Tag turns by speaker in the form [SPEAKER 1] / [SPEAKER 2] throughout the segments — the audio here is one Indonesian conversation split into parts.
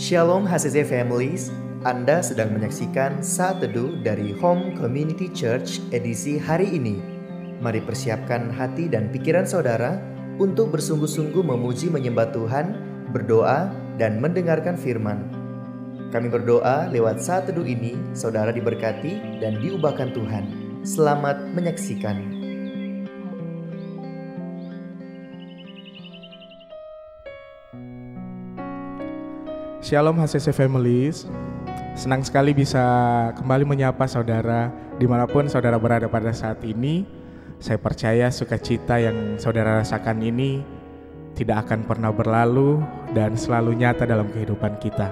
[SPEAKER 1] Shalom HCC Families, Anda sedang menyaksikan Saat Teduh dari Home Community Church edisi hari ini. Mari persiapkan hati dan pikiran saudara untuk bersungguh-sungguh memuji menyembah Tuhan, berdoa, dan mendengarkan firman. Kami berdoa lewat Saat Teduh ini, saudara diberkati dan diubahkan Tuhan. Selamat menyaksikan.
[SPEAKER 2] Shalom HCC Families, senang sekali bisa kembali menyapa saudara dimanapun saudara berada pada saat ini. Saya percaya sukacita yang saudara rasakan ini tidak akan pernah berlalu dan selalu nyata dalam kehidupan kita.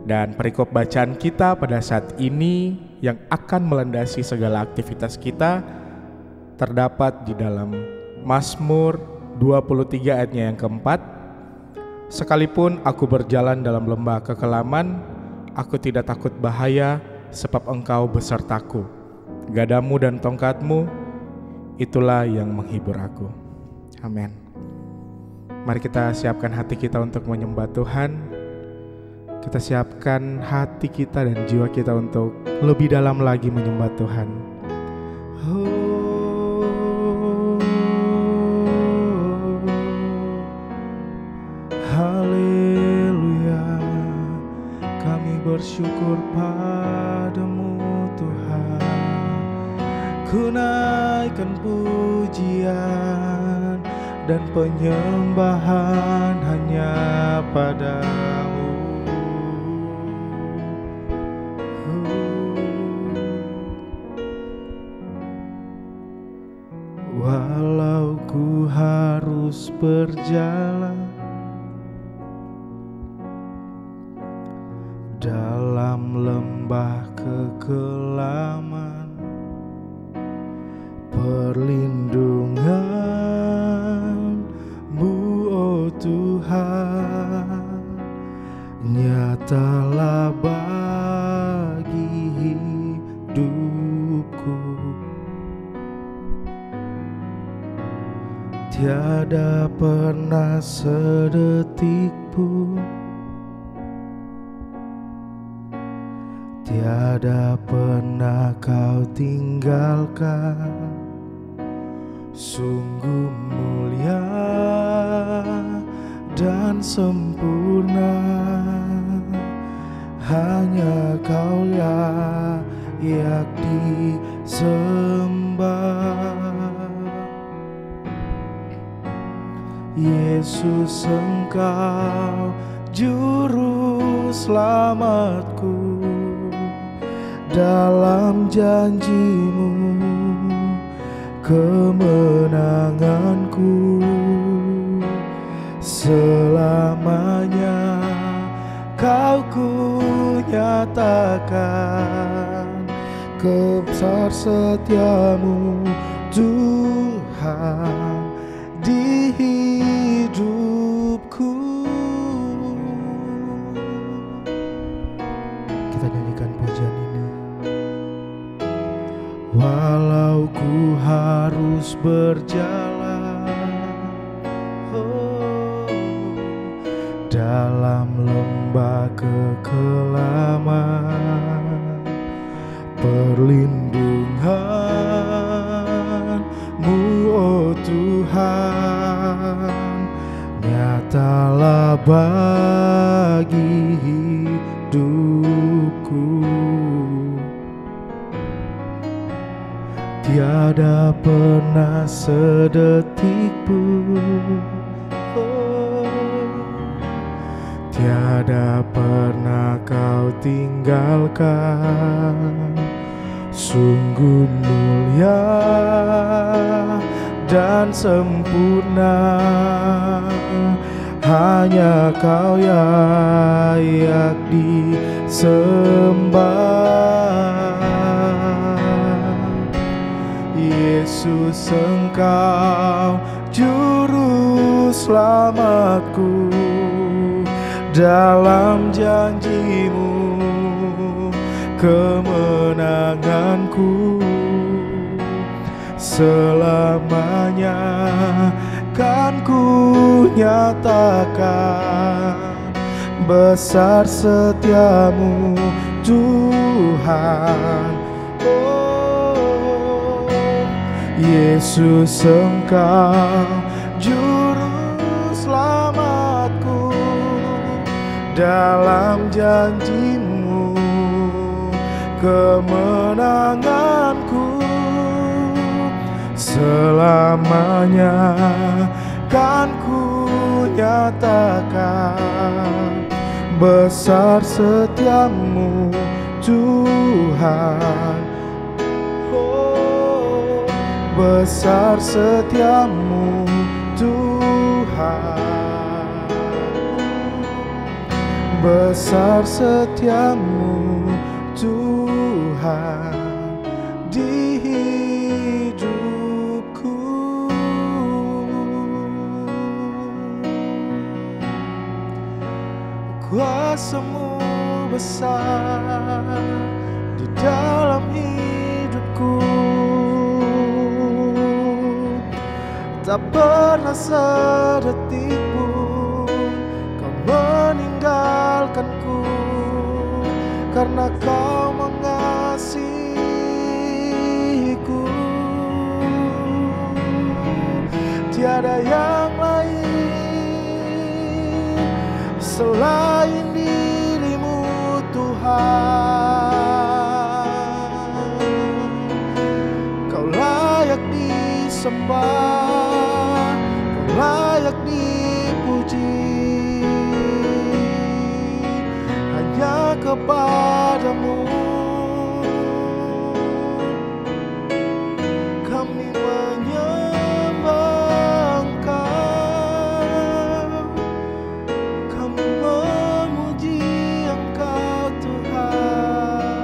[SPEAKER 2] Dan perikop bacaan kita pada saat ini yang akan melandasi segala aktivitas kita terdapat di dalam Mazmur 23 ayatnya yang keempat. Sekalipun aku berjalan dalam lembah kekelaman, aku tidak takut bahaya, sebab Engkau besertaku. Gadamu dan tongkatmu, itulah yang menghibur aku. Amin. Mari kita siapkan hati kita untuk menyembah Tuhan. Kita siapkan hati kita dan jiwa kita untuk lebih dalam lagi menyembah Tuhan. Haleluya, kami bersyukur padamu Tuhan. Ku naikkan pujian dan penyembahan hanya padamu. Walau ku harus berjalan dalam lembah kekelaman, perlindungan-Mu, oh Tuhan, nyatalah bagi hidupku. Tiada pernah sedetik pun, tiada pernah Kau tinggalkan. Sungguh mulia dan sempurna, hanya Kau layak disembah. Yesus, Engkau juru selamatku. Dalam janji-Mu kemenanganku, selamanya Kau ku nyatakan kebesar setiamu Tuhan di hidupku. Kita nyanyikan pujian ini. Walau ku harus berjalan dalam lembah kekelaman, perlindungan-Mu, oh Tuhan, nyatalah bagi hidupku. Tiada pernah sedetik pun, tiada pernah Kau tinggalkan. Sungguh mulia dan sempurna, hanya Kau layak disembah. Yesus, Engkau juru selamatku. Dalam janji-Mu kemenanganku, selamanya kan ku nyatakan besar setiamu Tuhan. Oh Yesus, Engkau juru selamatku, dalam janji-Mu kemenanganku. Selamanya kan ku nyatakan besar setiamu Tuhan. Oh, besar setiamu Tuhan. Besar setiamu Tuhan di hidupku. Kuasa-Mu besar di dalam hidupku, tak pernah sedetik pun Kau meninggalkanku, karena Kau mengasihiku. Tiada yang lain selain diri-Mu Tuhan. Kau layak disembah, Kau layak dipuji. Hanya kepada-Mu kami menyembah Engkau, kami memuji Engkau Tuhan.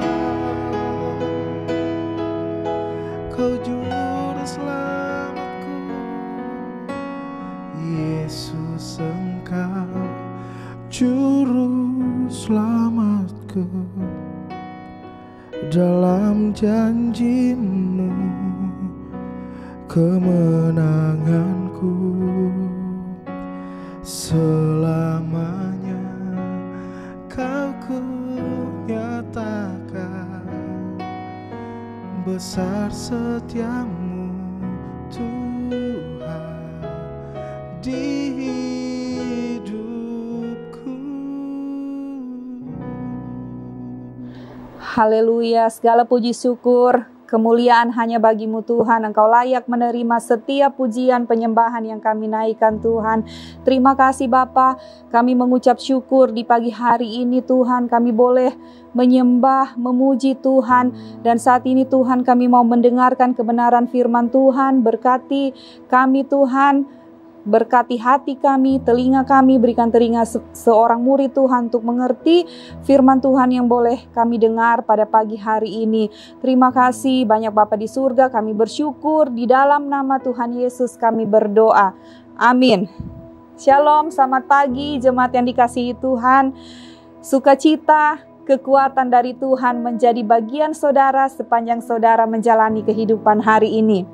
[SPEAKER 2] Kau juru selamatku, Yesus, Engkau juru selamatku, dalam janji-Mu kemenanganku. Selamanya Kau ku nyatakan besar setiamu Tuhan di hidupku.
[SPEAKER 3] Haleluya, segala puji syukur, kemuliaan hanya bagi-Mu Tuhan. Engkau layak menerima setiap pujian penyembahan yang kami naikkan Tuhan. Terima kasih Bapa, kami mengucap syukur di pagi hari ini Tuhan. Kami boleh menyembah, memuji Tuhan. Dan saat ini Tuhan kami mau mendengarkan kebenaran firman Tuhan. Berkati kami Tuhan. Berkati hati kami, telinga kami, berikan telinga seorang murid Tuhan untuk mengerti firman Tuhan yang boleh kami dengar pada pagi hari ini. Terima kasih banyak Bapa di surga, kami bersyukur di dalam nama Tuhan Yesus kami berdoa. Amin. Shalom, selamat pagi jemaat yang dikasihi Tuhan. Sukacita, kekuatan dari Tuhan menjadi bagian saudara sepanjang saudara menjalani kehidupan hari ini.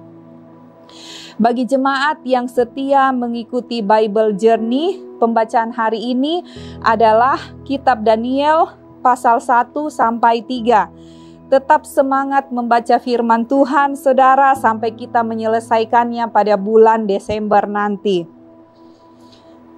[SPEAKER 3] Bagi jemaat yang setia mengikuti Bible Journey, pembacaan hari ini adalah Kitab Daniel pasal 1 sampai 3. Tetap semangat membaca firman Tuhan, saudara, sampai kita menyelesaikannya pada bulan Desember nanti.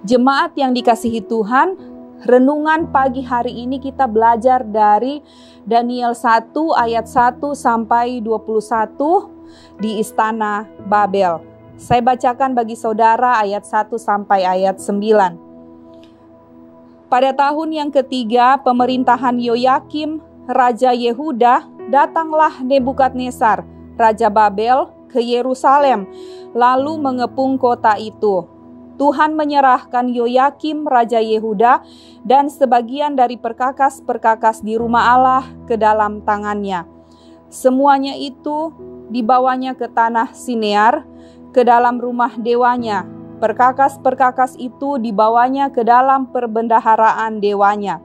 [SPEAKER 3] Jemaat yang dikasihi Tuhan, renungan pagi hari ini kita belajar dari Daniel 1 ayat 1 sampai 21 di Istana Babel. Saya bacakan bagi saudara ayat 1 sampai ayat 9. Pada tahun yang ketiga pemerintahan Yoyakim, Raja Yehuda, datanglah Nebukadnezar, Raja Babel, ke Yerusalem, lalu mengepung kota itu. Tuhan menyerahkan Yoyakim, Raja Yehuda, dan sebagian dari perkakas-perkakas di rumah Allah ke dalam tangannya. Semuanya itu dibawanya ke tanah Sinear, ke dalam rumah dewanya. Perkakas-perkakas itu dibawanya ke dalam perbendaharaan dewanya.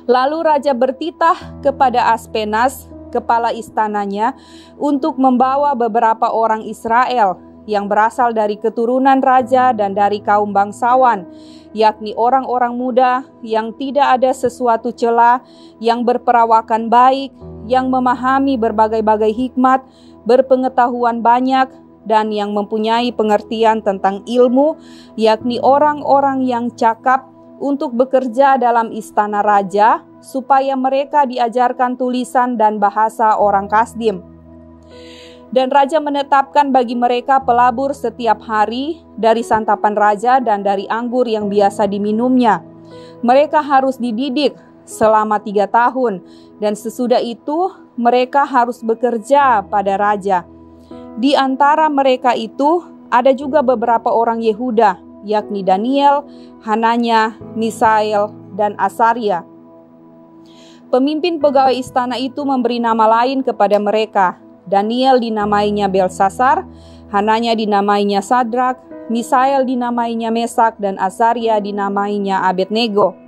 [SPEAKER 3] Lalu raja bertitah kepada Aspenas, kepala istananya, untuk membawa beberapa orang Israel yang berasal dari keturunan raja dan dari kaum bangsawan, yakni orang-orang muda yang tidak ada sesuatu cela, yang berperawakan baik, yang memahami berbagai-bagai hikmat, berpengetahuan banyak, dan yang mempunyai pengertian tentang ilmu, yakni orang-orang yang cakap, untuk bekerja dalam istana raja, supaya mereka diajarkan tulisan dan bahasa orang Kasdim. Dan raja menetapkan bagi mereka pelabur setiap hari dari santapan raja dan dari anggur yang biasa diminumnya. Mereka harus dididik selama 3 tahun, dan sesudah itu mereka harus bekerja pada raja. Di antara mereka itu ada juga beberapa orang Yehuda, yakni Daniel, Hananya, Misael, dan Asaria. Pemimpin pegawai istana itu memberi nama lain kepada mereka. Daniel dinamainya Belsasar, Hananya dinamainya Sadrak, Misael dinamainya Mesak, dan Asaria dinamainya Abednego.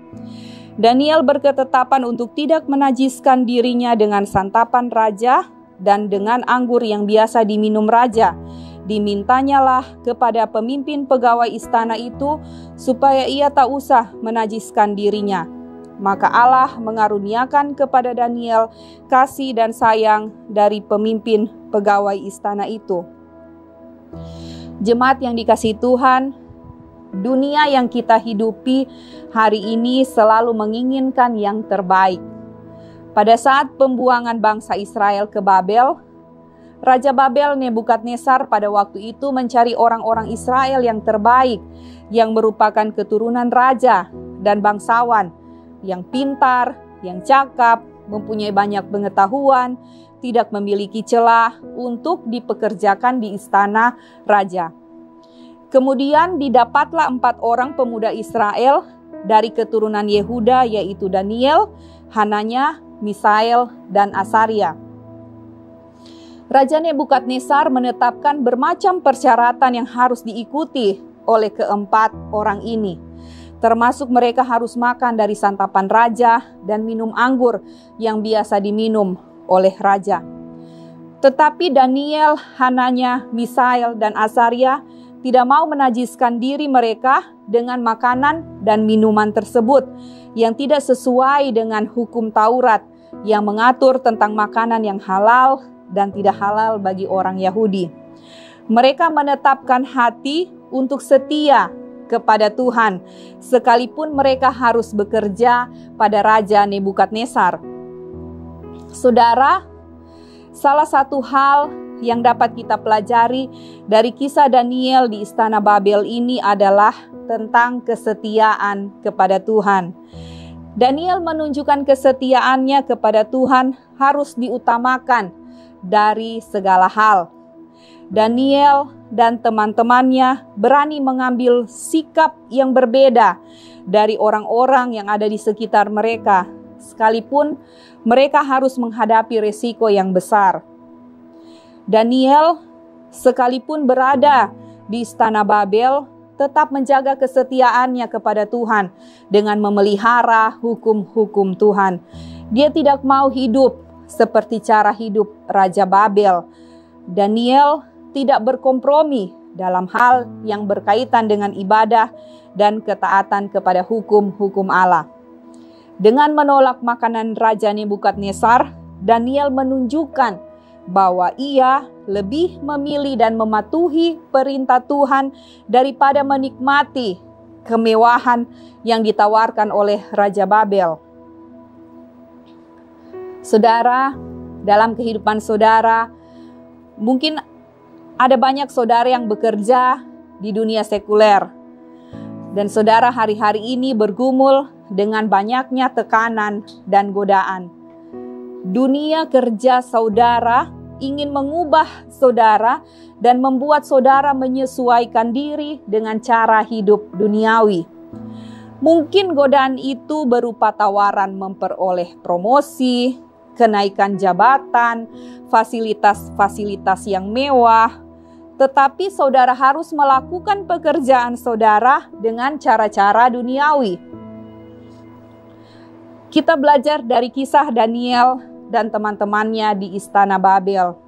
[SPEAKER 3] Daniel berketetapan untuk tidak menajiskan dirinya dengan santapan raja dan dengan anggur yang biasa diminum raja. Dimintanyalah kepada pemimpin pegawai istana itu supaya ia tak usah menajiskan dirinya. Maka Allah mengaruniakan kepada Daniel kasih dan sayang dari pemimpin pegawai istana itu. Jemaat yang dikasihi Tuhan, dunia yang kita hidupi hari ini selalu menginginkan yang terbaik. Pada saat pembuangan bangsa Israel ke Babel, Raja Babel Nebukadnezar pada waktu itu mencari orang-orang Israel yang terbaik, yang merupakan keturunan raja dan bangsawan, yang pintar, yang cakap, mempunyai banyak pengetahuan, tidak memiliki celah untuk dipekerjakan di istana raja. Kemudian didapatlah 4 orang pemuda Israel dari keturunan Yehuda, yaitu Daniel, Hananya, Misael, dan Asaria. Raja Nebukadnezar menetapkan bermacam persyaratan yang harus diikuti oleh keempat orang ini. Termasuk mereka harus makan dari santapan raja dan minum anggur yang biasa diminum oleh raja. Tetapi Daniel, Hananya, Misael, dan Asaria tidak mau menajiskan diri mereka dengan makanan dan minuman tersebut yang tidak sesuai dengan hukum Taurat yang mengatur tentang makanan yang halal dan tidak halal bagi orang Yahudi. Mereka menetapkan hati untuk setia kepada Tuhan, sekalipun mereka harus bekerja pada Raja Nebukadnezar. Saudara, salah satu hal yang dapat kita pelajari dari kisah Daniel di istana Babel ini adalah tentang kesetiaan kepada Tuhan. Daniel menunjukkan kesetiaannya kepada Tuhan harus diutamakan dari segala hal. Daniel dan teman-temannya berani mengambil sikap yang berbeda dari orang-orang yang ada di sekitar mereka, sekalipun mereka harus menghadapi risiko yang besar. Daniel, sekalipun berada di istana Babel, tetap menjaga kesetiaannya kepada Tuhan dengan memelihara hukum-hukum Tuhan. Dia tidak mau hidup seperti cara hidup Raja Babel. Daniel tidak berkompromi dalam hal yang berkaitan dengan ibadah dan ketaatan kepada hukum-hukum Allah. Dengan menolak makanan Raja Nebukadnezar, Daniel menunjukkan bahwa ia lebih memilih dan mematuhi perintah Tuhan daripada menikmati kemewahan yang ditawarkan oleh Raja Babel. Saudara, dalam kehidupan saudara, mungkin ada banyak saudara yang bekerja di dunia sekuler. Dan saudara hari-hari ini bergumul dengan banyaknya tekanan dan godaan. Dunia kerja saudara ingin mengubah saudara dan membuat saudara menyesuaikan diri dengan cara hidup duniawi. Mungkin godaan itu berupa tawaran memperoleh promosi, kenaikan jabatan, fasilitas-fasilitas yang mewah. Tetapi saudara harus melakukan pekerjaan saudara dengan cara-cara duniawi. Kita belajar dari kisah Daniel dan teman-temannya di istana Babel.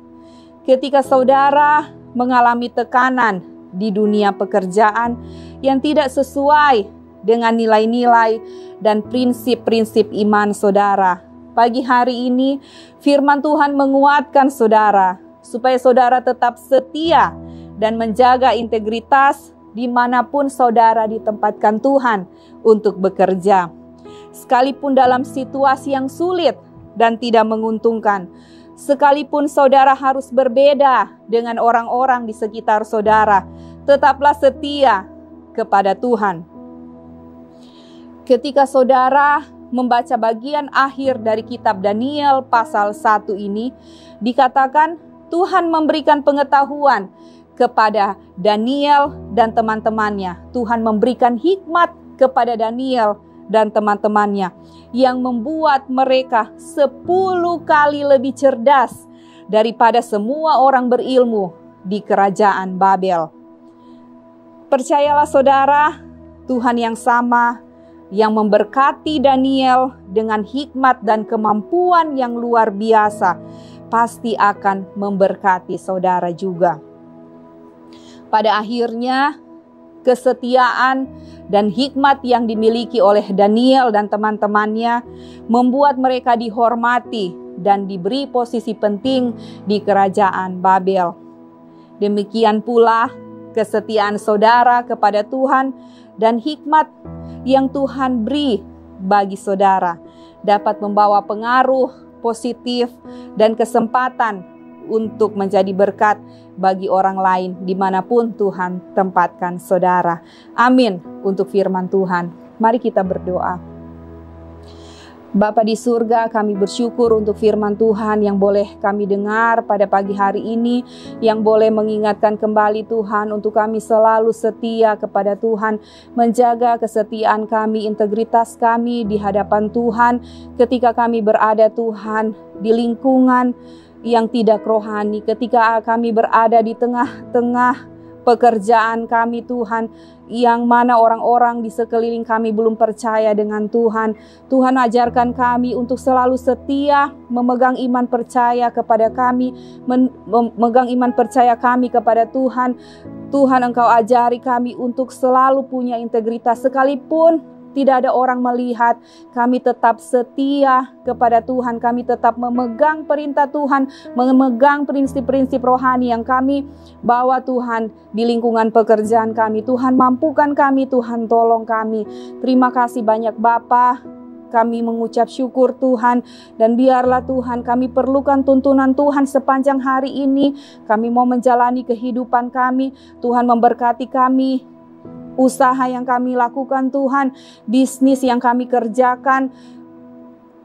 [SPEAKER 3] Ketika saudara mengalami tekanan di dunia pekerjaan yang tidak sesuai dengan nilai-nilai dan prinsip-prinsip iman saudara. Pagi hari ini firman Tuhan menguatkan saudara supaya saudara tetap setia dan menjaga integritas dimanapun saudara ditempatkan Tuhan untuk bekerja. Sekalipun dalam situasi yang sulit dan tidak menguntungkan, sekalipun saudara harus berbeda dengan orang-orang di sekitar saudara, tetaplah setia kepada Tuhan. Ketika saudara membaca bagian akhir dari kitab Daniel pasal 1 ini, dikatakan Tuhan memberikan pengetahuan kepada Daniel dan teman-temannya. Tuhan memberikan hikmat kepada Daniel dan teman-temannya yang membuat mereka 10 kali lebih cerdas daripada semua orang berilmu di kerajaan Babel. Percayalah saudara, Tuhan yang sama yang memberkati Daniel dengan hikmat dan kemampuan yang luar biasa pasti akan memberkati saudara juga. Pada akhirnya, kesetiaan dan hikmat yang dimiliki oleh Daniel dan teman-temannya membuat mereka dihormati dan diberi posisi penting di kerajaan Babel. Demikian pula kesetiaan saudara kepada Tuhan dan hikmat yang Tuhan beri bagi saudara dapat membawa pengaruh positif dan kesempatan untuk menjadi berkat bagi orang lain dimanapun Tuhan tempatkan saudara. Amin untuk firman Tuhan. Mari kita berdoa. Bapa di surga, kami bersyukur untuk firman Tuhan yang boleh kami dengar pada pagi hari ini, yang boleh mengingatkan kembali Tuhan untuk kami selalu setia kepada Tuhan, menjaga kesetiaan kami, integritas kami di hadapan Tuhan ketika kami berada Tuhan di lingkungan yang tidak rohani, ketika kami berada di tengah-tengah pekerjaan kami Tuhan, yang mana orang-orang di sekeliling kami belum percaya dengan Tuhan. Tuhan ajarkan kami untuk selalu setia, memegang iman percaya kepada kami, memegang iman percaya kami kepada Tuhan. Tuhan, Engkau ajari kami untuk selalu punya integritas, sekalipun tidak ada orang melihat, kami tetap setia kepada Tuhan. Kami tetap memegang perintah Tuhan, memegang prinsip-prinsip rohani yang kami bawa Tuhan di lingkungan pekerjaan kami. Tuhan mampukan kami, Tuhan tolong kami. Terima kasih banyak Bapa. Kami mengucap syukur Tuhan, dan biarlah Tuhan kami perlukan tuntunan Tuhan sepanjang hari ini. Kami mau menjalani kehidupan kami. Tuhan memberkati kami, usaha yang kami lakukan Tuhan, bisnis yang kami kerjakan,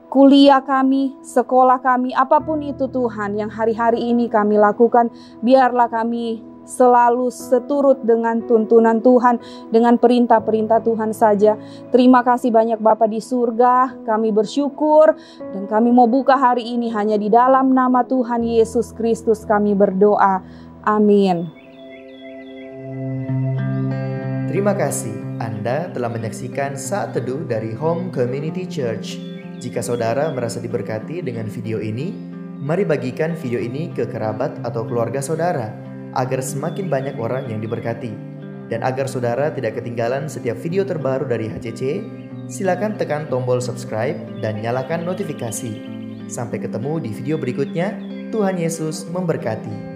[SPEAKER 3] kuliah kami, sekolah kami, apapun itu Tuhan yang hari-hari ini kami lakukan, biarlah kami selalu seturut dengan tuntunan Tuhan, dengan perintah-perintah Tuhan saja. Terima kasih banyak Bapa di surga, kami bersyukur dan kami mau buka hari ini hanya di dalam nama Tuhan Yesus Kristus kami berdoa. Amin.
[SPEAKER 1] Terima kasih Anda telah menyaksikan Saat Teduh dari Home Community Church. Jika saudara merasa diberkati dengan video ini, mari bagikan video ini ke kerabat atau keluarga saudara, agar semakin banyak orang yang diberkati. Dan agar saudara tidak ketinggalan setiap video terbaru dari HCC, silakan tekan tombol subscribe dan nyalakan notifikasi. Sampai ketemu di video berikutnya. Tuhan Yesus memberkati.